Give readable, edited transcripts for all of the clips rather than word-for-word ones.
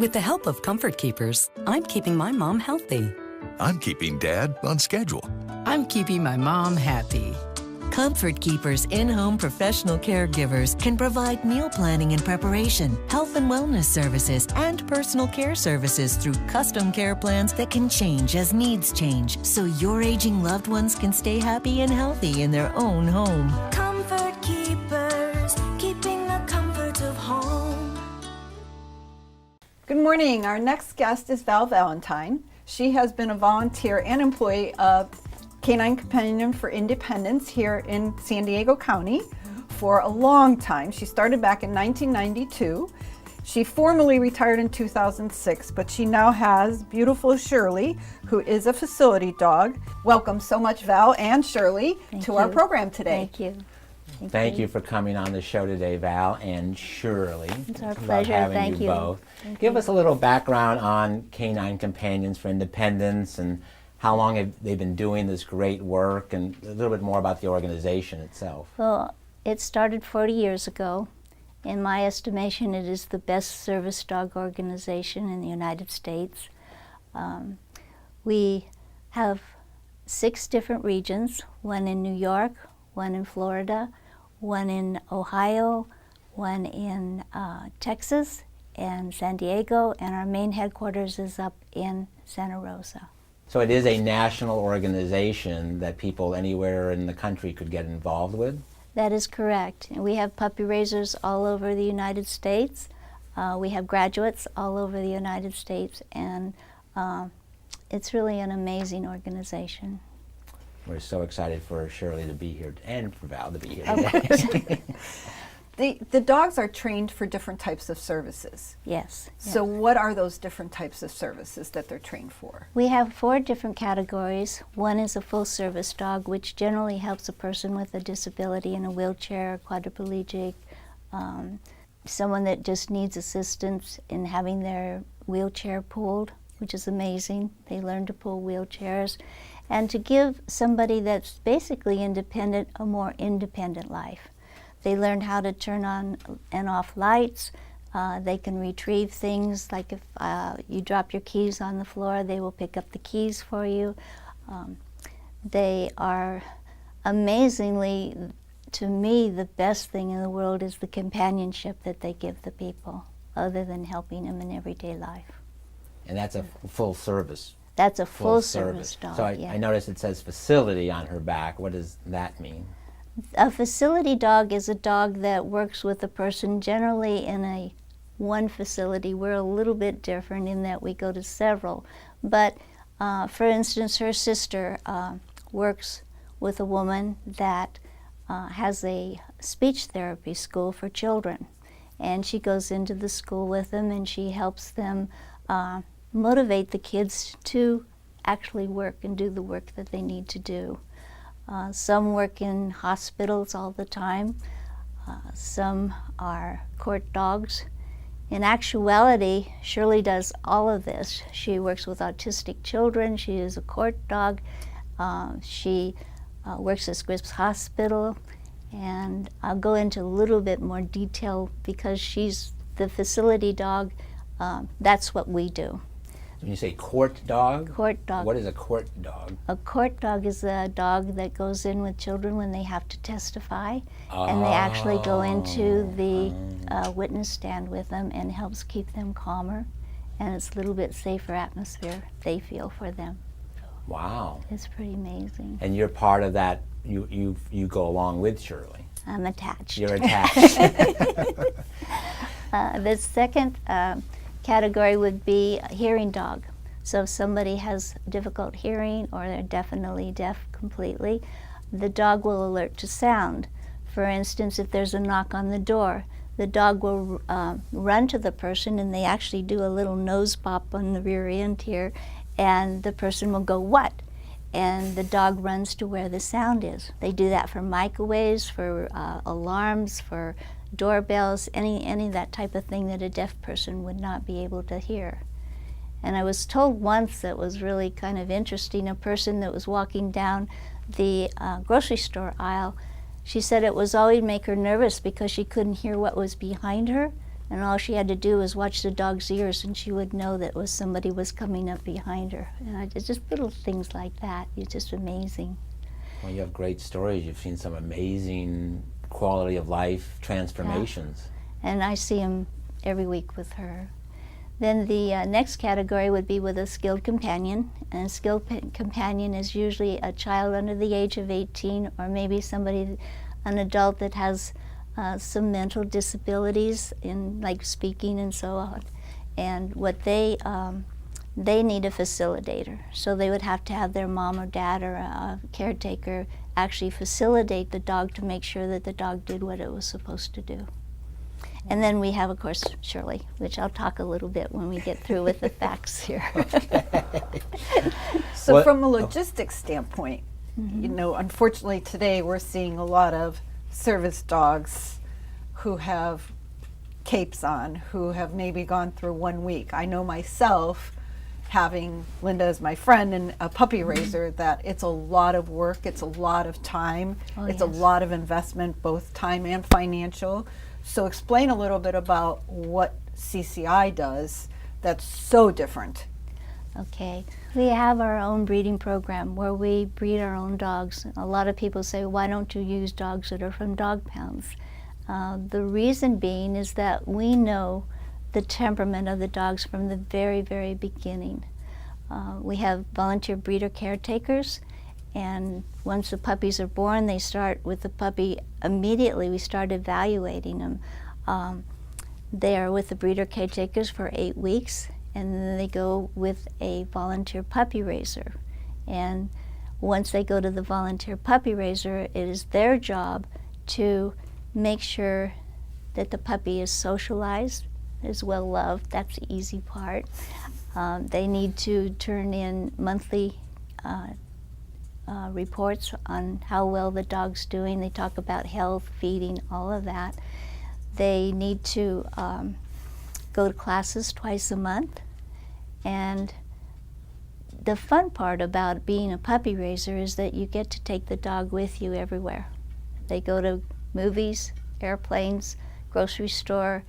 With the help of Comfort Keepers, I'm keeping my mom healthy. I'm keeping Dad on schedule. I'm keeping my mom happy. Comfort Keepers in-home professional caregivers can provide meal planning and preparation, health and wellness services, and personal care services through custom care plans that can change as needs change, so your aging loved ones can stay happy and healthy in their own home. Comfort Keepers, keeping the comfort of home. Good morning. Our next guest is Val Valentine. She has been a volunteer and employee of Canine Companions for Independence here in San Diego County for a long time. She started back in 1992. She formally retired in 2006, but she now has beautiful Shirley, who is a facility dog. Welcome so much, Val and Shirley, to our program today. Thank you. Thank you for coming on the show today, Val and Shirley. It's our pleasure. Having you both. Give us a little background on Canine Companions for Independence and how long have they been doing this great work, and a little bit more about the organization itself. Well, it started 40 years ago. In my estimation, it is the best service dog organization in the United States. We have 6 different regions, one in New York, one in Florida, one in Ohio, one in Texas and San Diego, and our main headquarters is up in Santa Rosa. So it is a national organization that people anywhere in the country could get involved with? That is correct. And we have puppy raisers all over the United States. We have graduates all over the United States, and it's really an amazing organization. We're so excited for Shirley to be here and for Val to be here today. The dogs are trained for different types of services. Yes. So what are those different types of services that they're trained for? We have 4 different categories. One is a full service dog, which generally helps a person with a disability in a wheelchair, quadriplegic, someone that just needs assistance in having their wheelchair pulled, which is amazing. They learn to pull wheelchairs. And to give somebody that's basically independent a more independent life. They learn how to turn on and off lights. They can retrieve things, like if you drop your keys on the floor, they will pick up the keys for you. They are amazingly, to me, the best thing in the world is the companionship that they give the people, other than helping them in everyday life. And that's a full service. That's a full service dog. So I noticed it says facility on her back. What does that mean? A facility dog is a dog that works with a person generally in one facility. We're a little bit different in that we go to several. But for instance, her sister works with a woman that has a speech therapy school for children. And she goes into the school with them and she helps them motivate the kids to actually work and do the work that they need to do. Some work in hospitals all the time. Some are court dogs. In actuality, Shirley does all of this. She works with autistic children. She is a court dog. She works at Scripps Hospital. And I'll go into a little bit more detail because she's the facility dog. That's what we do. When you say court dog? Court dog. What is a court dog? A court dog is a dog that goes in with children when they have to testify, and they actually go into the witness stand with them and helps keep them calmer, and it's a little bit safer atmosphere they feel for them. Wow. It's pretty amazing. And you're part of that, you go along with Shirley. I'm attached. You're attached. The second category would be a hearing dog. So if somebody has difficult hearing or they're definitely deaf completely, the dog will alert to sound. For instance, if there's a knock on the door, the dog will run to the person and they actually do a little nose pop on the rear end here, and the person will go, "What?" And the dog runs to where the sound is. They do that for microwaves, for alarms, for doorbells, any of that type of thing that a deaf person would not be able to hear. And I was told once that was really kind of interesting, a person that was walking down the grocery store aisle, she said it was always make her nervous because she couldn't hear what was behind her, And all she had to do was watch the dog's ears, and she would know that somebody was coming up behind her. And it's just little things like that. It's just amazing. Well, you have great stories. You've seen some amazing quality of life transformations. Yeah. And I see them every week with her. Then the next category would be with a skilled companion. And a skilled companion is usually a child under the age of 18, or maybe somebody, an adult that has some mental disabilities in like speaking and so on. And what they need a facilitator. So they would have to have their mom or dad or a caretaker actually facilitate the dog to make sure that the dog did what it was supposed to do. And then we have, of course, Shirley, which I'll talk a little bit when we get through with the facts here. So from a logistics standpoint, you know, unfortunately today we're seeing a lot of service dogs who have capes on, who have maybe gone through 1 week. I know myself, having Linda as my friend and a puppy raiser, that it's a lot of work, it's a lot of time, it's a lot of investment, both time and financial. So explain a little bit about what CCI does that's so different. Okay, we have our own breeding program where we breed our own dogs. A lot of people say, why don't you use dogs that are from dog pounds? The reason being is that we know the temperament of the dogs from the very, very beginning. We have volunteer breeder caretakers, and once the puppies are born, they start with the puppy immediately. We start evaluating them. They are with the breeder caretakers for 8 weeks, and then they go with a volunteer puppy raiser. And once they go to the volunteer puppy raiser, it is their job to make sure that the puppy is socialized, is well loved. That's the easy part. They need to turn in monthly reports on how well the dog's doing. They talk about health, feeding, all of that. They need to go to classes twice a month. And the fun part about being a puppy raiser is that you get to take the dog with you everywhere. They go to movies, airplanes, grocery store,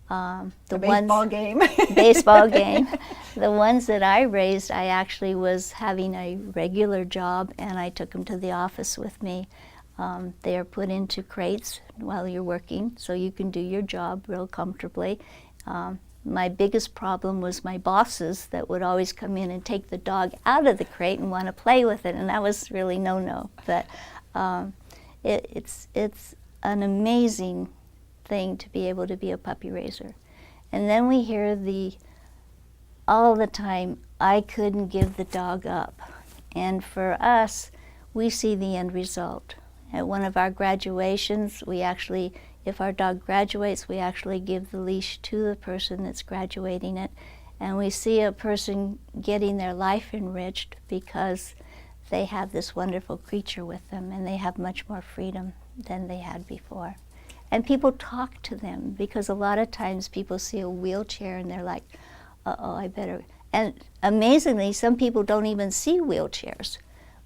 the baseball game. Baseball game. The ones that I raised, I actually was having a regular job, and I took them to the office with me. They are put into crates while you're working, so you can do your job real comfortably. My biggest problem was my bosses that would always come in and take the dog out of the crate and want to play with it, and that was really no-no. But it's an amazing thing to be able to be a puppy raiser. And then we hear all the time, I couldn't give the dog up. And for us, we see the end result. At one of our graduations, we actually, if our dog graduates, we actually give the leash to the person that's graduating it. And we see a person getting their life enriched because they have this wonderful creature with them, and they have much more freedom than they had before. And people talk to them, because a lot of times people see a wheelchair and they're like, uh-oh, I better. And amazingly, some people don't even see wheelchairs.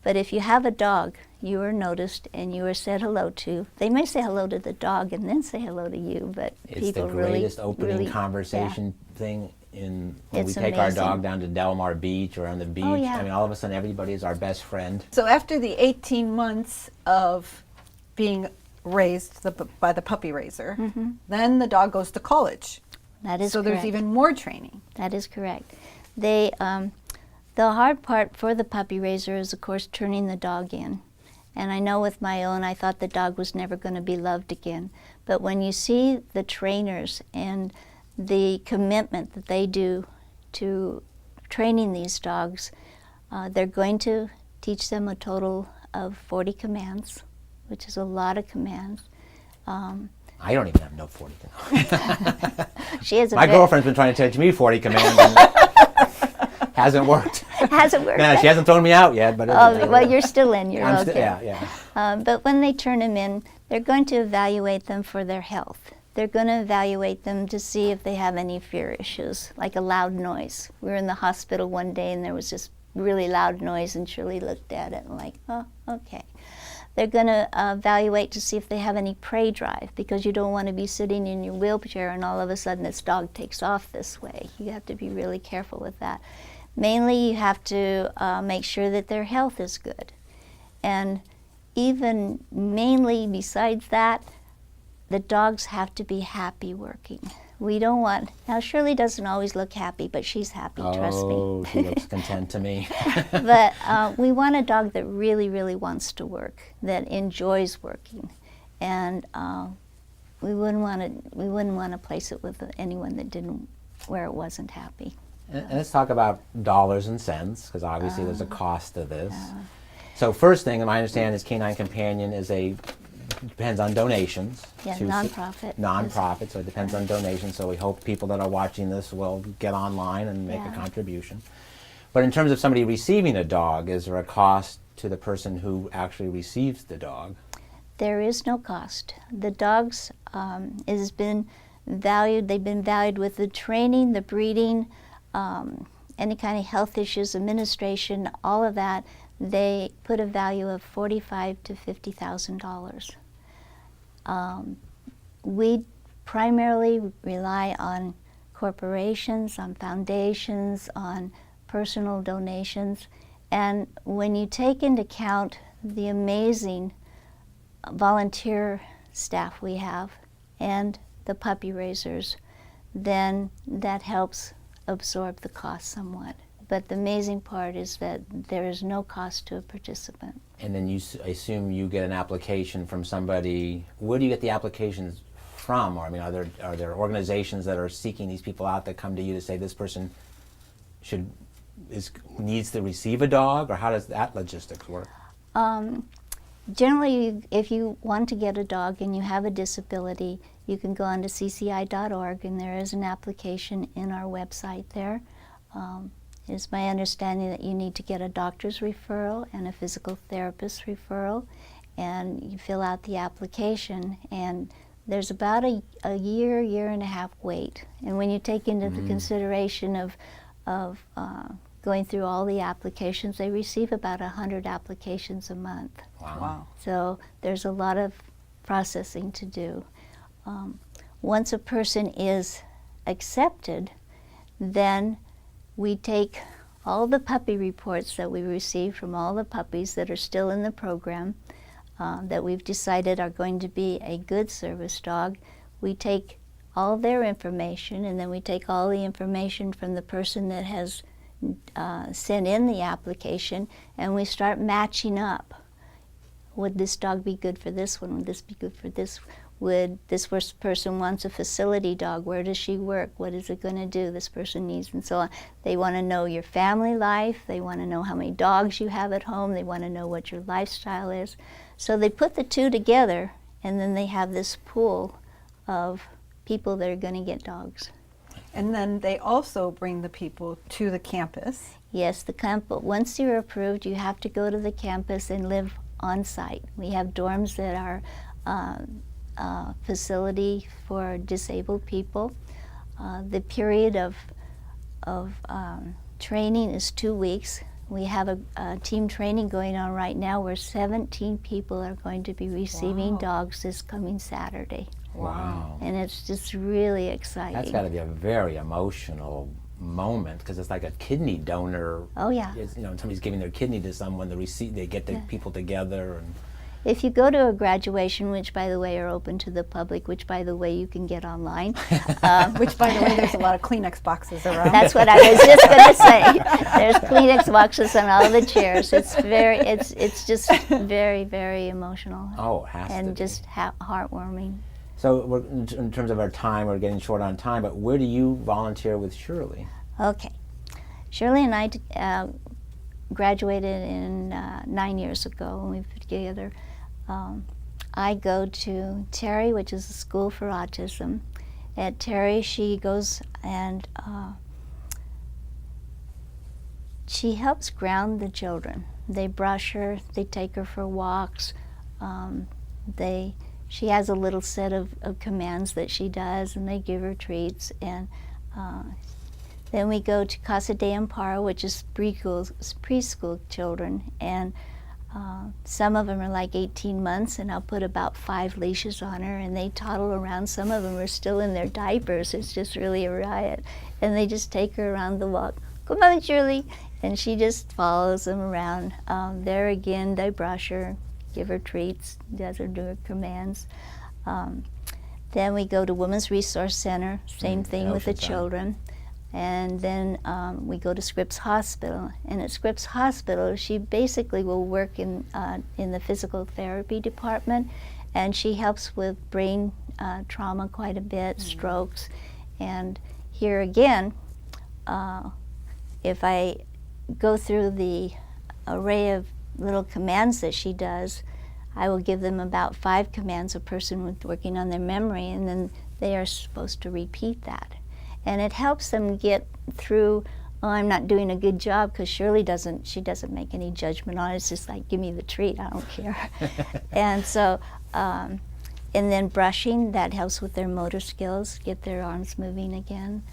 But if you have a dog, you are noticed and you are said hello to. They may say hello to the dog and then say hello to you, but it's people the greatest really, opening really, conversation thing when It's we take our amazing. dog down to Del Mar Beach or on the beach. Oh, yeah. I mean, all of a sudden, everybody is our best friend. So after the 18 months of being raised by the puppy raiser, then the dog goes to college. That is so correct. there's even more training. That is correct. They, the hard part for the puppy raiser is, of course, turning the dog in. And I know with my own, I thought the dog was never going to be loved again. But when you see the trainers and the commitment that they do to training these dogs, they're going to teach them a total of 40 commands, which is a lot of commands. I don't even have no 40 commands. She has a My girlfriend's been trying to teach me 40 commands and hasn't worked. Hasn't worked. No, she hasn't thrown me out yet. But well, you're still in. You're I'm okay. yeah. But when they turn them in, they're going to evaluate them for their health. They're going to evaluate them to see if they have any fear issues, like a loud noise. We were in the hospital one day and there was this really loud noise, and Shirley looked at it and like, oh, okay. they're going to evaluate to see if they have any prey drive, because you don't want to be sitting in your wheelchair and all of a sudden this dog takes off this way. You have to be really careful with that. Mainly you have to make sure that their health is good. And even mainly besides that, the dogs have to be happy working. We don't want, now Shirley doesn't always look happy, but she's happy, trust me. Oh, she looks content to me. But we want a dog that really, really wants to work, that enjoys working. And we wouldn't want to place it with anyone that didn't, where it wasn't happy. And let's talk about dollars and cents, because obviously there's a cost to this. So first thing, my understanding is Canine Companion depends on donations. Yeah, nonprofit. Nonprofit, so it depends on donations. So we hope people that are watching this will get online and make a contribution. But in terms of somebody receiving a dog, is there a cost to the person who actually receives the dog? There is no cost. The dogs has been valued. They've been valued with the training, the breeding, any kind of health issues, administration, all of that. They put a value of $45,000 to $50,000. We primarily rely on corporations, on foundations, on personal donations, and when you take into account the amazing volunteer staff we have and the puppy raisers, then that helps absorb the cost somewhat. But the amazing part is that there is no cost to a participant. And then I assume you get an application from somebody. Where do you get the applications from? Or I mean, are there organizations that are seeking these people out that come to you to say this person needs to receive a dog, or how does that logistics work? Generally, if you want to get a dog and you have a disability, you can go on to cci.org, and there is an application in our website there. It's my understanding that you need to get a doctor's referral and a physical therapist referral, and you fill out the application, and there's about a year and a half wait. And when you take into the consideration of going through all the applications, they receive about 100 applications a month. Wow. So there's a lot of processing to do. Once a person is accepted, then we take all the puppy reports that we receive from all the puppies that are still in the program, that we've decided are going to be a good service dog. We take all their information, and then we take all the information from the person that has sent in the application, and we start matching up. Would this dog be good for this one? Would this be good for this? Would this person wants a facility dog? Where does she work? What is it going to do? This person needs, and so on. They want to know your family life. They want to know how many dogs you have at home. They want to know what your lifestyle is. So they put the two together, and then they have this pool of people that are going to get dogs. And then they also bring the people to the campus. Yes, the camp. Once you're approved, you have to go to the campus and live on site. We have dorms that are facility for disabled people. The period of training is 2 weeks. We have a team training going on right now where 17 people are going to be receiving dogs this coming Saturday. Wow. And it's just really exciting. That's got to be a very emotional moment, because it's like a kidney donor. Oh yeah. Somebody's giving their kidney to someone. They get the people together. And if you go to a graduation, which by the way are open to the public, which by the way you can get online. Which by the way, there's a lot of Kleenex boxes around. That's what I was just going to say. There's Kleenex boxes on all the chairs. It's just very, very emotional. Oh, it has to be. And just heartwarming. So in terms of our time, we're getting short on time, but where do you volunteer with Shirley? Okay. Shirley and I graduated in 9 years ago, and we put together. I go to Terry, which is a school for autism. At Terry, she goes and she helps ground the children. They brush her, they take her for walks, she has a little set of commands that she does, and they give her treats. And then we go to Casa de Amparo, which is preschool children, and Some of them are like 18 months, and I'll put about 5 leashes on her, and they toddle around. Some of them are still in their diapers. It's just really a riot. And they just take her around the walk. Come on, Shirley. And she just follows them around. There again, they brush her, give her treats, does her do her commands. Then we go to Women's Resource Center, same thing with the children. And then we go to Scripps Hospital. And at Scripps Hospital, she basically will work in the physical therapy department, and she helps with brain trauma quite a bit, strokes. And here again, if I go through the array of little commands that she does, I will give them about 5 commands a person with working on their memory, and then they are supposed to repeat that. And it helps them get through, oh, I'm not doing a good job, because Shirley doesn't make any judgment on it. It's just like, give me the treat, I don't care. And so, and then brushing, that helps with their motor skills, get their arms moving again.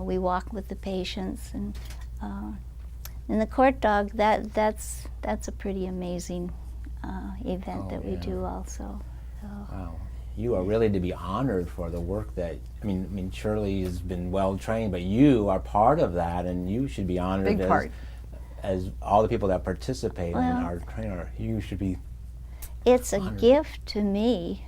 We walk with the patients, and the court dog, that's a pretty amazing event that we do also. So. Wow. You are really to be honored for the work that, I mean, Shirley has been well trained, but you are part of that, and you should be honored as all the people that participate in our training. You should be It's honored. A gift to me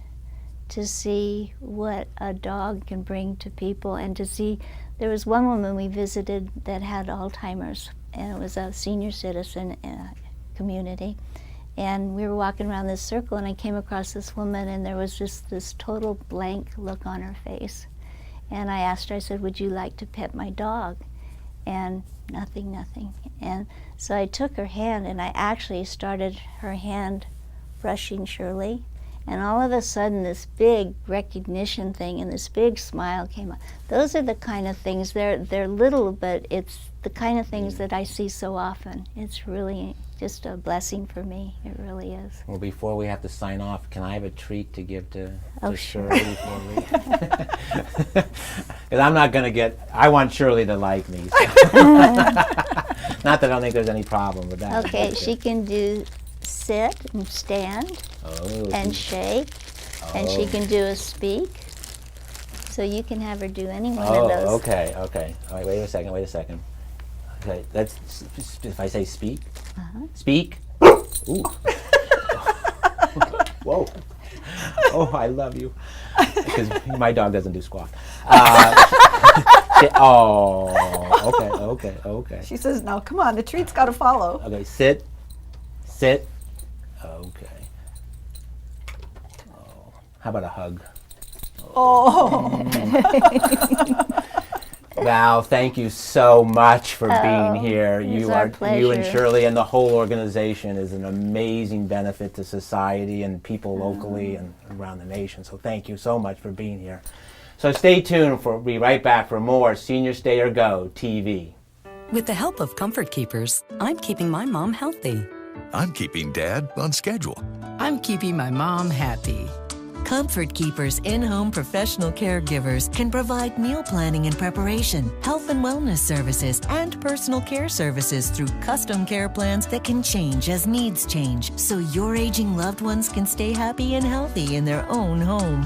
to see what a dog can bring to people, and to see, there was one woman we visited that had Alzheimer's, and it was a senior citizen community. And we were walking around this circle, and I came across this woman, and there was just this total blank look on her face. And I asked her, I said, would you like to pet my dog? And nothing. And so I took her hand, and I actually started her hand brushing Shirley. And all of a sudden, this big recognition thing and this big smile came up. Those are the kind of things, they're little, but it's the kind of things that I see so often. It's really just a blessing for me. It really is. Well, before we have to sign off, can I have a treat to give to sure. Shirley before we? Because I'm not going to I want Shirley to like me. So. Not that I don't think there's any problem with that. Okay, she can do sit and stand and shake, and she can do a speak. So you can have her do any one of those. Okay. All right, wait a second. Okay, if I say speak, speak. Ooh. Whoa. Oh, I love you. Because my dog doesn't do squat. Okay. She says, no, come on, the treat's got to follow. Okay, sit. Okay. Oh, how about a hug? Val, thank you so much for being here. You and Shirley and the whole organization is an amazing benefit to society and people locally and around the nation. So thank you so much for being here. So stay tuned. We'll be right back for more Senior Stay or Go TV. With the help of Comfort Keepers, I'm keeping my mom healthy. I'm keeping Dad on schedule. I'm keeping my mom happy. Comfort Keepers in-home professional caregivers can provide meal planning and preparation, health and wellness services, and personal care services through custom care plans that can change as needs change, so your aging loved ones can stay happy and healthy in their own home.